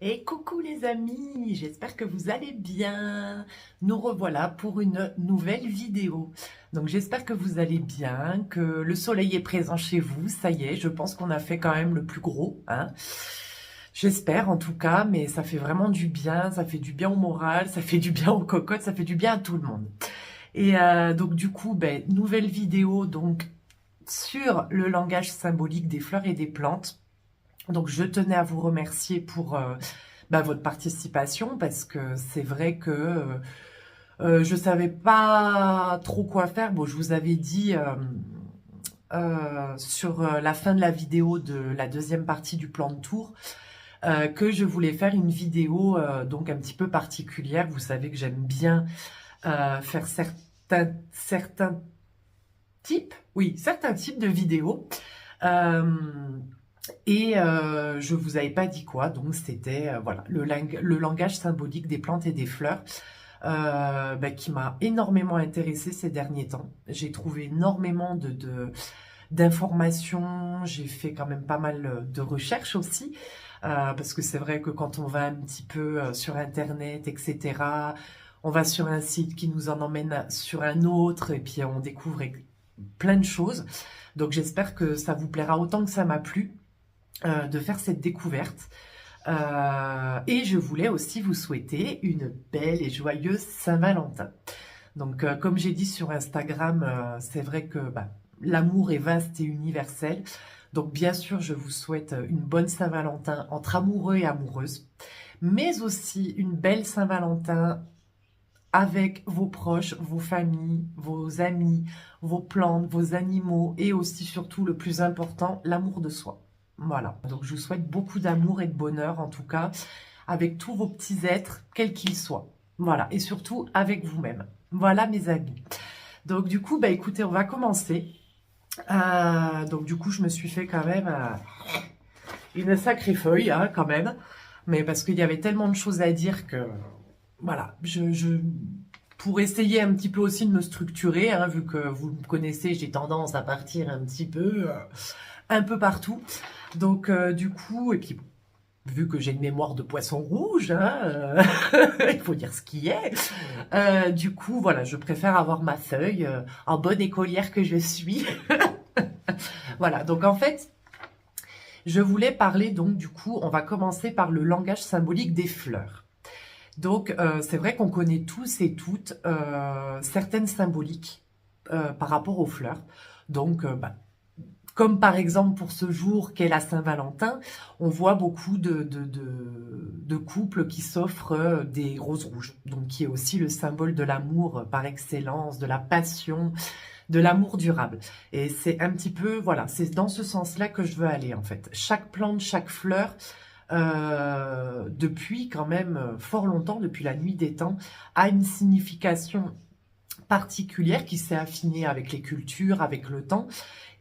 Et coucou les amis, j'espère que vous allez bien. Nous revoilà pour une nouvelle vidéo. Donc j'espère que vous allez bien, que le soleil est présent chez vous. Ça y est, je pense qu'on a fait quand même le plus gros, hein. J'espère en tout cas, mais ça fait vraiment du bien. Ça fait du bien au moral, ça fait du bien aux cocottes, ça fait du bien à tout le monde. Et donc du coup, nouvelle vidéo donc sur le langage symbolique des fleurs et des plantes. Donc je tenais à vous remercier pour votre participation parce que c'est vrai que je savais pas trop quoi faire. Bon, je vous avais dit sur la fin de la vidéo de la deuxième partie du plan de tour que je voulais faire une vidéo donc un petit peu particulière. Vous savez que j'aime bien faire certains types de vidéos. Euh, je vous avais pas dit quoi, donc c'était voilà le langage symbolique des plantes et des fleurs qui m'a énormément intéressée ces derniers temps. J'ai trouvé énormément d'informations, j'ai fait quand même pas mal de recherches aussi, parce que c'est vrai que quand on va un petit peu sur Internet, etc., on va sur un site qui nous en emmène sur un autre, et puis on découvre plein de choses. Donc j'espère que ça vous plaira autant que ça m'a plu de faire cette découverte. Et je voulais aussi vous souhaiter une belle et joyeuse Saint-Valentin. Donc, comme j'ai dit sur Instagram, c'est vrai que l'amour est vaste et universel. Donc, bien sûr, je vous souhaite une bonne Saint-Valentin entre amoureux et amoureuses, mais aussi une belle Saint-Valentin avec vos proches, vos familles, vos amis, vos plantes, vos animaux et aussi, surtout, le plus important, l'amour de soi. Voilà, donc je vous souhaite beaucoup d'amour et de bonheur en tout cas, avec tous vos petits êtres, quels qu'ils soient. Voilà, et surtout avec vous-même. Voilà mes amis. Donc du coup, écoutez, on va commencer. Donc du coup, je me suis fait quand même une sacrée feuille, hein, quand même. Mais parce qu'il y avait tellement de choses à dire que, voilà, pour essayer un petit peu aussi de me structurer, hein, vu que vous me connaissez, j'ai tendance à partir un peu partout. Donc du coup, et puis vu que j'ai une mémoire de poisson rouge, hein, il faut dire ce qui est. Du coup, voilà, je préfère avoir ma feuille en bonne écolière que je suis. Voilà, donc en fait, je voulais parler donc du coup, on va commencer par le langage symbolique des fleurs. Donc c'est vrai qu'on connaît tous et toutes certaines symboliques par rapport aux fleurs. Donc comme par exemple pour ce jour qu'est la Saint-Valentin, on voit beaucoup de couples qui s'offrent des roses rouges, donc qui est aussi le symbole de l'amour par excellence, de la passion, de l'amour durable. Et c'est un petit peu, voilà, c'est dans ce sens-là que je veux aller en fait. Chaque plante, chaque fleur, depuis quand même fort longtemps, depuis la nuit des temps, a une signification particulière qui s'est affinée avec les cultures, avec le temps.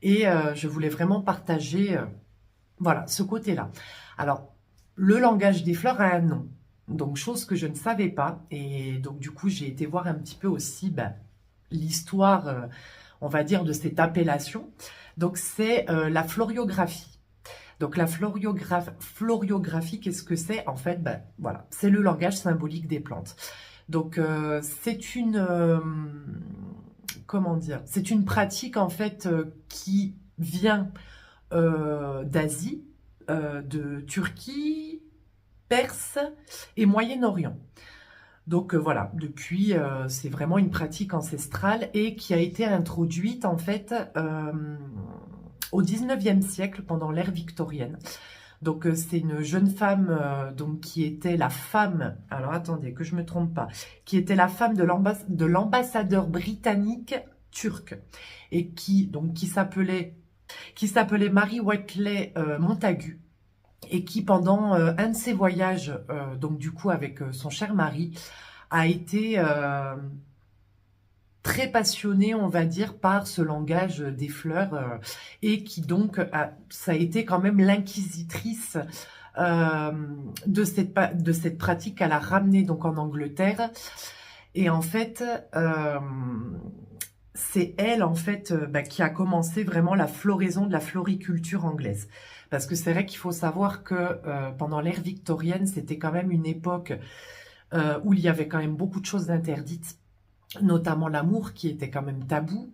Et je voulais vraiment partager voilà, ce côté-là. Alors, le langage des fleurs a un nom. Donc, chose que je ne savais pas. Et donc, du coup, j'ai été voir un petit peu aussi l'histoire, on va dire, de cette appellation. Donc, c'est la floriographie. Donc, la floriographie, qu'est-ce que c'est? En fait, voilà, c'est le langage symbolique des plantes. Donc, c'est une... comment dire? C'est une pratique, en fait, qui vient d'Asie, de Turquie, Perse et Moyen-Orient. Donc voilà, depuis, c'est vraiment une pratique ancestrale et qui a été introduite en fait au 19e siècle pendant l'ère victorienne. Donc c'est une jeune femme donc qui était la femme, alors attendez que je me trompe pas, qui était la femme de l'ambassadeur britannique turc et qui s'appelait Mary Whiteley Montagu et qui pendant un de ses voyages donc du coup avec son cher mari a été très passionnée, on va dire, par ce langage des fleurs et qui donc ça a été quand même l'inquisitrice de cette pratique qu'elle a ramenée donc en Angleterre. Et en fait c'est elle, en fait, qui a commencé vraiment la floraison de la floriculture anglaise. Parce que c'est vrai qu'il faut savoir que pendant l'ère victorienne, c'était quand même une époque où il y avait quand même beaucoup de choses interdites, notamment l'amour qui était quand même tabou.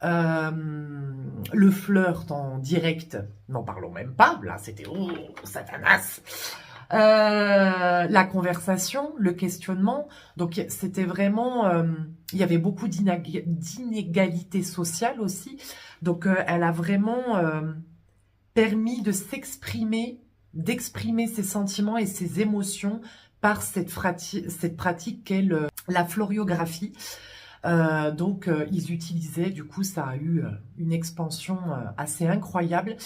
Euh, le flirt en direct, n'en parlons même pas, là c'était oh, Satanas. La conversation, le questionnement, donc c'était vraiment, il y avait beaucoup d'inégalités sociales aussi, donc elle a vraiment permis de s'exprimer, d'exprimer ses sentiments et ses émotions par cette pratique qu'est la floriographie. Donc ils utilisaient, du coup ça a eu une expansion assez incroyable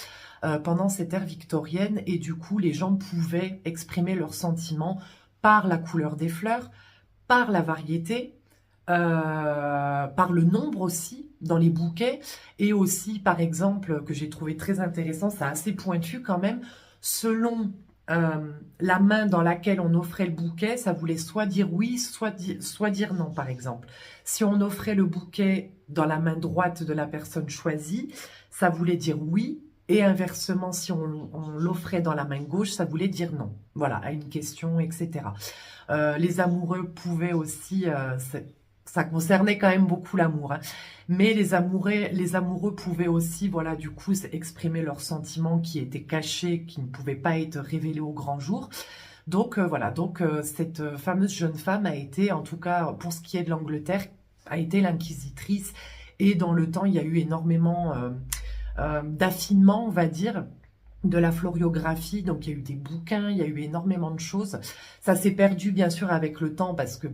pendant cette ère victorienne, et du coup les gens pouvaient exprimer leurs sentiments par la couleur des fleurs, par la variété, par le nombre aussi dans les bouquets, et aussi par exemple, que j'ai trouvé très intéressant, c'est assez pointu quand même, selon la main dans laquelle on offrait le bouquet, ça voulait soit dire oui, soit dire non, par exemple. Si on offrait le bouquet dans la main droite de la personne choisie, ça voulait dire oui, et inversement, si on l'offrait dans la main gauche, ça voulait dire non. Voilà, à une question, etc. Les amoureux pouvaient aussi, ça concernait quand même beaucoup l'amour, hein. Mais les amoureux pouvaient aussi, voilà, du coup, exprimer leurs sentiments qui étaient cachés, qui ne pouvaient pas être révélés au grand jour. Donc voilà, donc cette fameuse jeune femme a été, en tout cas pour ce qui est de l'Angleterre, a été l'inquisitrice. Et dans le temps, il y a eu énormément d'affinement, on va dire, de la floriographie. Donc il y a eu des bouquins, il y a eu énormément de choses. Ça s'est perdu bien sûr avec le temps parce que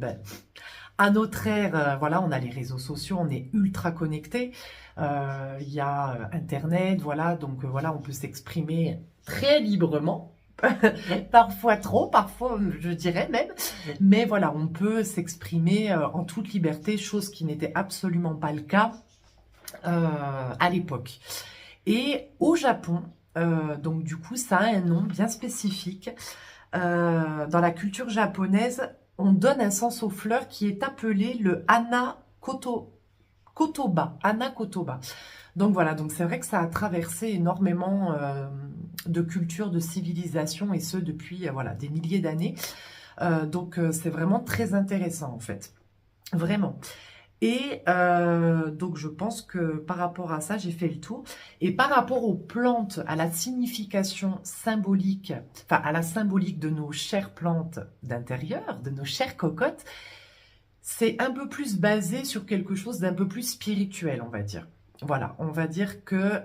à notre ère, voilà, on a les réseaux sociaux, on est ultra connectés. Il y a Internet, voilà, donc voilà, on peut s'exprimer très librement. Parfois trop, parfois je dirais même. Mais voilà, on peut s'exprimer en toute liberté, chose qui n'était absolument pas le cas à l'époque. Et au Japon, donc du coup, ça a un nom bien spécifique. Dans la culture japonaise, on donne un sens aux fleurs qui est appelé le kotoba. Hana kotoba. Donc voilà, donc c'est vrai que ça a traversé énormément de cultures, de civilisations, et ce depuis voilà, des milliers d'années. Donc c'est vraiment très intéressant en fait. Vraiment. Et donc je pense que par rapport à ça, j'ai fait le tour. Et par rapport aux plantes, à la signification symbolique, enfin à la symbolique de nos chères plantes d'intérieur, de nos chères cocottes, c'est un peu plus basé sur quelque chose d'un peu plus spirituel, on va dire. Voilà, on va dire que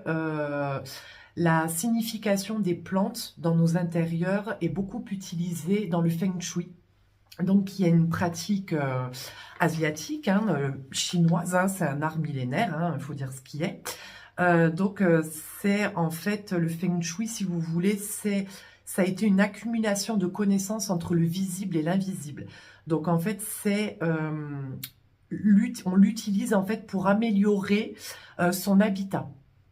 la signification des plantes dans nos intérieurs est beaucoup utilisée dans le feng shui. Donc, il y a une pratique asiatique, hein, chinoise, hein, c'est un art millénaire, hein, il faut dire ce qui est. Donc, c'est en fait le feng shui, si vous voulez, ça a été une accumulation de connaissances entre le visible et l'invisible. Donc, en fait, on l'utilise en fait pour améliorer son habitat.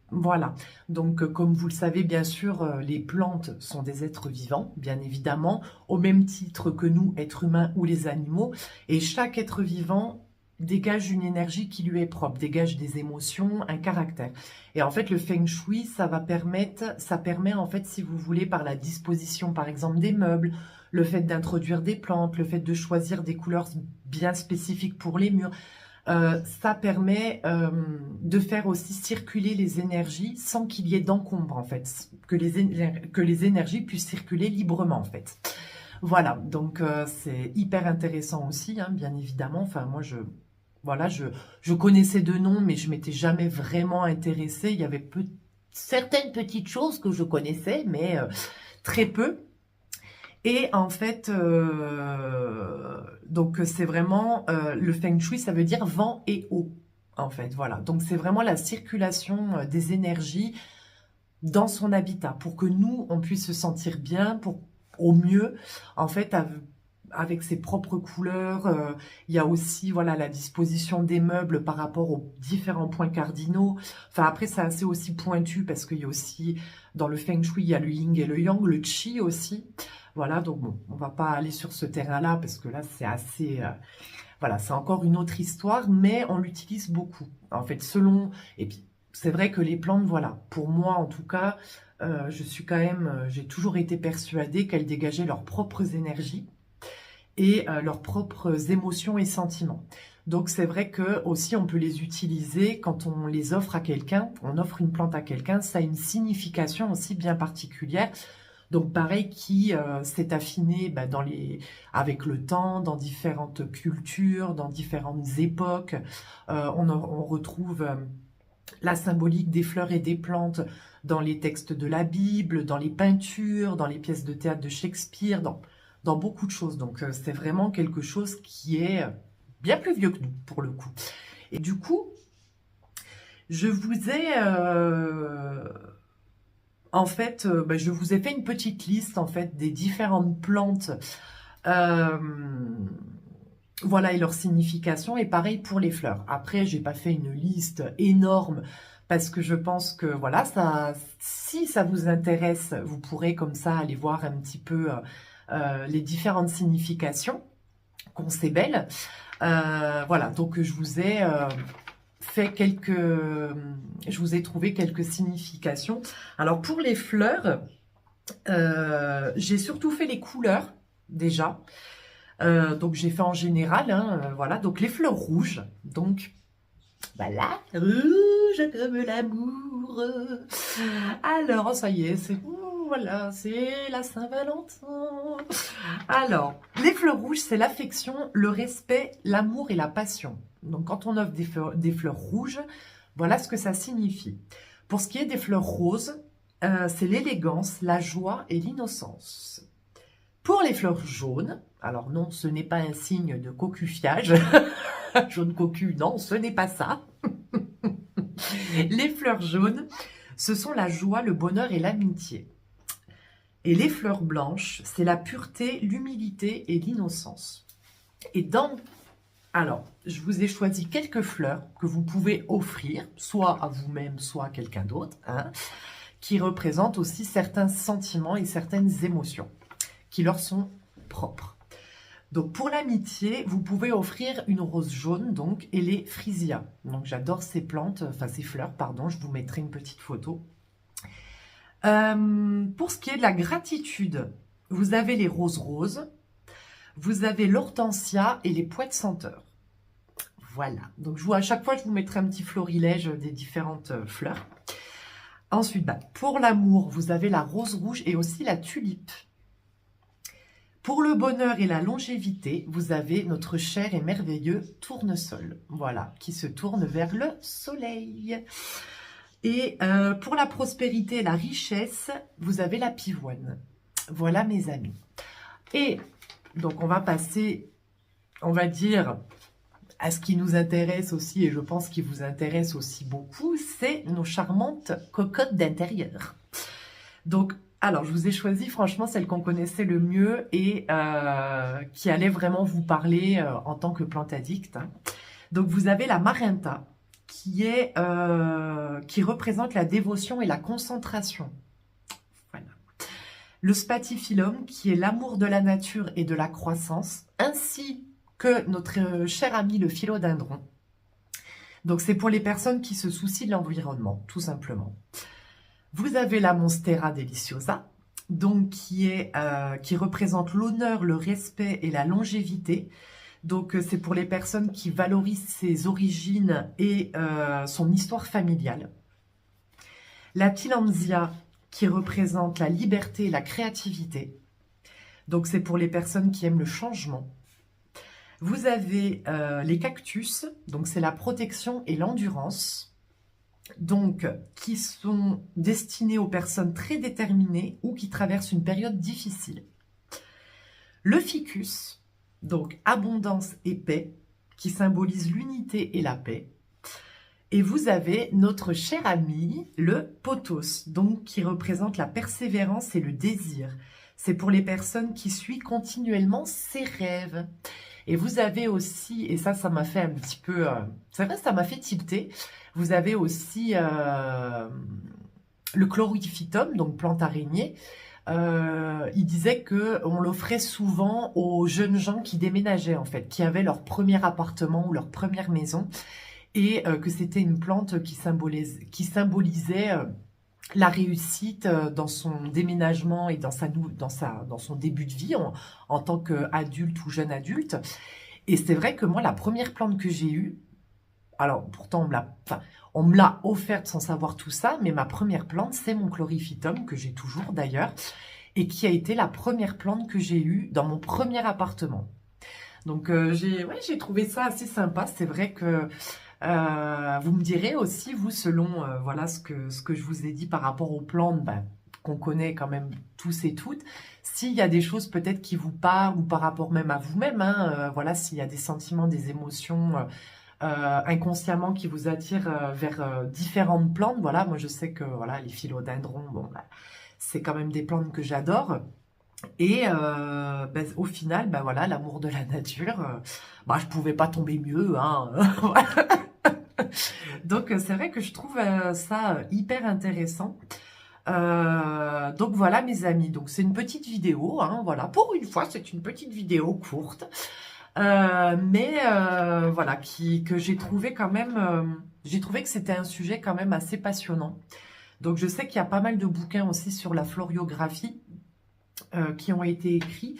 Voilà, donc comme vous le savez bien sûr, les plantes sont des êtres vivants, bien évidemment, au même titre que nous, êtres humains ou les animaux, et chaque être vivant dégage une énergie qui lui est propre, dégage des émotions, un caractère. Et en fait, le feng shui, ça permet en fait, si vous voulez, par la disposition par exemple des meubles, le fait d'introduire des plantes, le fait de choisir des couleurs bien spécifiques pour les murs, ça permet de faire aussi circuler les énergies sans qu'il y ait d'encombre en fait, que les énergies puissent circuler librement en fait. Voilà, donc c'est hyper intéressant aussi, hein, bien évidemment. Enfin, moi, voilà, je connaissais de nom, mais je m'étais jamais vraiment intéressée. Il y avait certaines petites choses que je connaissais, mais très peu. Et en fait, donc c'est vraiment le feng shui, ça veut dire vent et eau, en fait, voilà. Donc c'est vraiment la circulation des énergies dans son habitat pour que nous, on puisse se sentir bien, au mieux, en fait, avec ses propres couleurs. Il y a aussi, voilà, la disposition des meubles par rapport aux différents points cardinaux. Enfin, après, c'est assez aussi pointu parce qu'il y a aussi, dans le feng shui, il y a le yin et le yang, le qi aussi. Voilà, donc bon, on va pas aller sur ce terrain-là parce que là, c'est assez Voilà, c'est encore une autre histoire, mais on l'utilise beaucoup. En fait, selon... Et puis, c'est vrai que les plantes, voilà, pour moi en tout cas, je suis quand même... j'ai toujours été persuadée qu'elles dégageaient leurs propres énergies et leurs propres émotions et sentiments. Donc c'est vrai que aussi on peut les utiliser quand on les offre à quelqu'un, on offre une plante à quelqu'un, ça a une signification aussi bien particulière. Donc pareil qui s'est affiné avec le temps, dans différentes cultures, dans différentes époques. On retrouve la symbolique des fleurs et des plantes dans les textes de la Bible, dans les peintures, dans les pièces de théâtre de Shakespeare, dans beaucoup de choses. Donc c'est vraiment quelque chose qui est bien plus vieux que nous, pour le coup. Et du coup, je vous ai... en fait, je vous ai fait une petite liste en fait des différentes plantes, voilà, et leur signification. Et pareil pour les fleurs. Après, j'ai pas fait une liste énorme parce que je pense que voilà, si ça vous intéresse, vous pourrez comme ça aller voir un petit peu les différentes significations qu'on sait belles. Voilà, donc je vous ai je vous ai trouvé quelques significations. Alors pour les fleurs, j'ai surtout fait les couleurs déjà. Donc j'ai fait en général, hein, voilà. Donc les fleurs rouges, donc voilà, rouge comme l'amour. Alors ça y est, voilà, c'est la Saint-Valentin. Alors, les fleurs rouges, c'est l'affection, le respect, l'amour et la passion. Donc, quand on offre des fleurs rouges, voilà ce que ça signifie. Pour ce qui est des fleurs roses, c'est l'élégance, la joie et l'innocence. Pour les fleurs jaunes, alors non, ce n'est pas un signe de cocufiage. Jaune cocu, non, ce n'est pas ça. Les fleurs jaunes, ce sont la joie, le bonheur et l'amitié. Et les fleurs blanches, c'est la pureté, l'humilité et l'innocence. Et alors, je vous ai choisi quelques fleurs que vous pouvez offrir, soit à vous-même, soit à quelqu'un d'autre, hein, qui représentent aussi certains sentiments et certaines émotions qui leur sont propres. Donc, pour l'amitié, vous pouvez offrir une rose jaune, donc, et les frisia. Donc, j'adore ces plantes, enfin ces fleurs, pardon, je vous mettrai une petite photo. Pour ce qui est de la gratitude, vous avez les roses roses, vous avez l'hortensia et les pois de senteur. Voilà, donc à chaque fois je vous mettrai un petit florilège des différentes fleurs. Ensuite, pour l'amour, vous avez la rose rouge et aussi la tulipe. Pour le bonheur et la longévité, vous avez notre cher et merveilleux tournesol, voilà, qui se tourne vers le soleil. Et pour la prospérité et la richesse, vous avez la pivoine. Voilà mes amis. Et donc on va passer, on va dire, à ce qui nous intéresse aussi, et je pense qui vous intéresse aussi beaucoup, c'est nos charmantes cocottes d'intérieur. Donc, alors je vous ai choisi franchement celle qu'on connaissait le mieux et qui allait vraiment vous parler en tant que plante addict. Donc vous avez la Marinta, qui représente la dévotion et la concentration. Voilà. Le Spathiphyllum, qui est l'amour de la nature et de la croissance, ainsi que notre cher ami le philodendron. Donc c'est pour les personnes qui se soucient de l'environnement, tout simplement. Vous avez la Monstera deliciosa, donc qui représente l'honneur, le respect et la longévité. Donc, c'est pour les personnes qui valorisent ses origines et son histoire familiale. La Tillandsia, qui représente la liberté et la créativité. Donc, c'est pour les personnes qui aiment le changement. Vous avez les cactus, donc c'est la protection et l'endurance. Donc, qui sont destinés aux personnes très déterminées ou qui traversent une période difficile. Le ficus, donc abondance et paix, qui symbolise l'unité et la paix. Et vous avez notre cher ami, le pothos, donc qui représente la persévérance et le désir. C'est pour les personnes qui suivent continuellement ses rêves. Et vous avez aussi, et ça m'a fait un petit peu, c'est vrai, ça m'a fait tilter, vous avez aussi le chlorophytum, donc plante araignée, il disait que on l'offrait souvent aux jeunes gens qui déménageaient en fait, qui avaient leur premier appartement ou leur première maison, et que c'était une plante qui symbolisait la réussite dans son déménagement et dans son début de vie en tant qu'adulte ou jeune adulte. Et c'est vrai que moi, la première plante que j'ai eue, alors pourtant on me l'a offerte sans savoir tout ça, mais ma première plante, c'est mon chlorophytum, que j'ai toujours d'ailleurs, et qui a été la première plante que j'ai eue dans mon premier appartement. Donc j'ai trouvé ça assez sympa. C'est vrai que vous me direz aussi, vous, selon voilà ce que je vous ai dit par rapport aux plantes, qu'on connaît quand même tous et toutes, s'il y a des choses peut-être qui vous parlent, ou par rapport même à vous-même, hein, voilà, s'il y a des sentiments, des émotions inconsciemment qui vous attirent vers différentes plantes. Voilà, moi je sais que voilà, les philodendrons, bon, c'est quand même des plantes que j'adore. Et au final, voilà, l'amour de la nature, je pouvais pas tomber mieux, hein. Donc c'est vrai que je trouve ça hyper intéressant. Donc voilà mes amis, donc c'est une petite vidéo, hein, voilà, pour une fois c'est une petite vidéo courte, mais voilà, que j'ai trouvé quand même, j'ai trouvé que c'était un sujet quand même assez passionnant. Donc je sais qu'il y a pas mal de bouquins aussi sur la floriographie qui ont été écrits.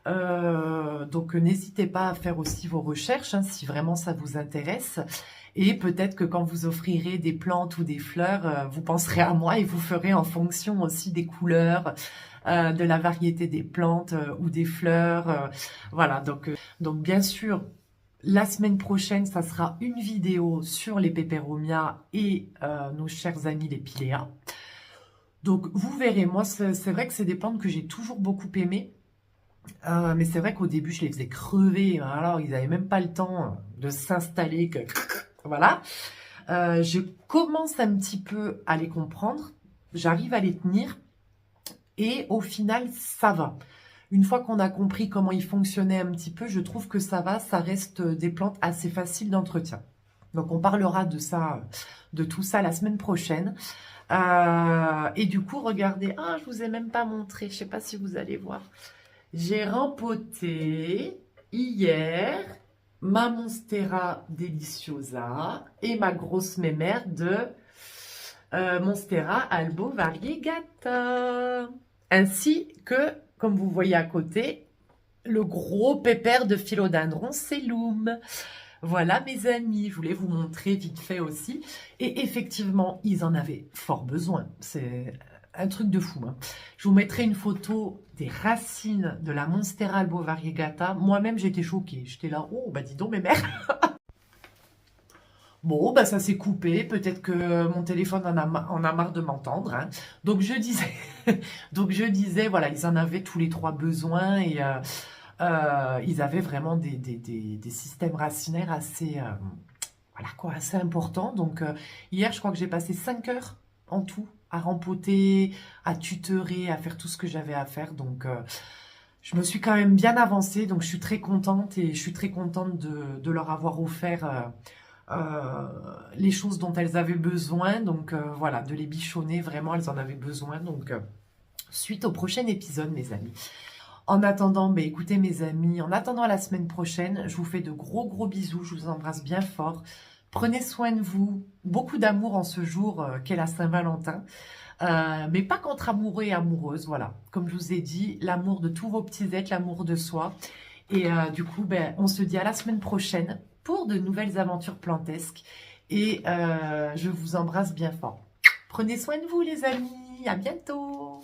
Donc n'hésitez pas à faire aussi vos recherches hein, si vraiment ça vous intéresse, et peut-être que quand vous offrirez des plantes ou des fleurs, vous penserez à moi et vous ferez en fonction aussi des couleurs, de la variété des plantes ou des fleurs, voilà. Donc bien sûr, la semaine prochaine ça sera une vidéo sur les peperomia et nos chers amis les piléas. Donc vous verrez, moi c'est vrai que c'est des plantes que j'ai toujours beaucoup aimées. Mais c'est vrai qu'au début, je les faisais crever. Alors, ils n'avaient même pas le temps de s'installer. Voilà. Je commence un petit peu à les comprendre. J'arrive à les tenir. Et au final, ça va. Une fois qu'on a compris comment ils fonctionnaient un petit peu, je trouve que ça va. Ça reste des plantes assez faciles d'entretien. Donc, on parlera de ça, de tout ça la semaine prochaine. Et du coup, regardez. Ah, je vous ai même pas montré. Je ne sais pas si vous allez voir. J'ai rempoté hier ma Monstera Deliciosa et ma grosse mémère de Monstera Albo Variegata. Ainsi que, comme vous voyez à côté, le gros pépère de philodendron Sellum. Voilà mes amis, je voulais vous montrer vite fait aussi. Et effectivement, ils en avaient fort besoin. C'est un truc de fou. Hein. Je vous mettrai une photo des racines de la Monstera Albo Variegata. Moi-même, j'étais choquée. J'étais là, oh, dis donc, mes mères. Bon, ça s'est coupé. Peut-être que mon téléphone en a marre de m'entendre. Hein. Donc, je disais, voilà, ils en avaient tous les trois besoin et ils avaient vraiment des systèmes racinaires assez, voilà quoi, assez importants. Donc, hier, je crois que j'ai passé 5 heures en tout à rempoter, à tutorer, à faire tout ce que j'avais à faire. Donc, je me suis quand même bien avancée. Donc, je suis très contente et je suis très contente de leur avoir offert les choses dont elles avaient besoin. Donc, voilà, de les bichonner. Vraiment, elles en avaient besoin. Donc, suite au prochain épisode, mes amis. En attendant, écoutez, mes amis, en attendant la semaine prochaine, je vous fais de gros bisous. Je vous embrasse bien fort. Prenez soin de vous, beaucoup d'amour en ce jour qu'est la Saint-Valentin, mais pas qu'entre amoureux et amoureuses, voilà. Comme je vous ai dit, l'amour de tous vos petits êtres, l'amour de soi. Et du coup, on se dit à la semaine prochaine pour de nouvelles aventures plantesques. Et je vous embrasse bien fort. Prenez soin de vous les amis, à bientôt.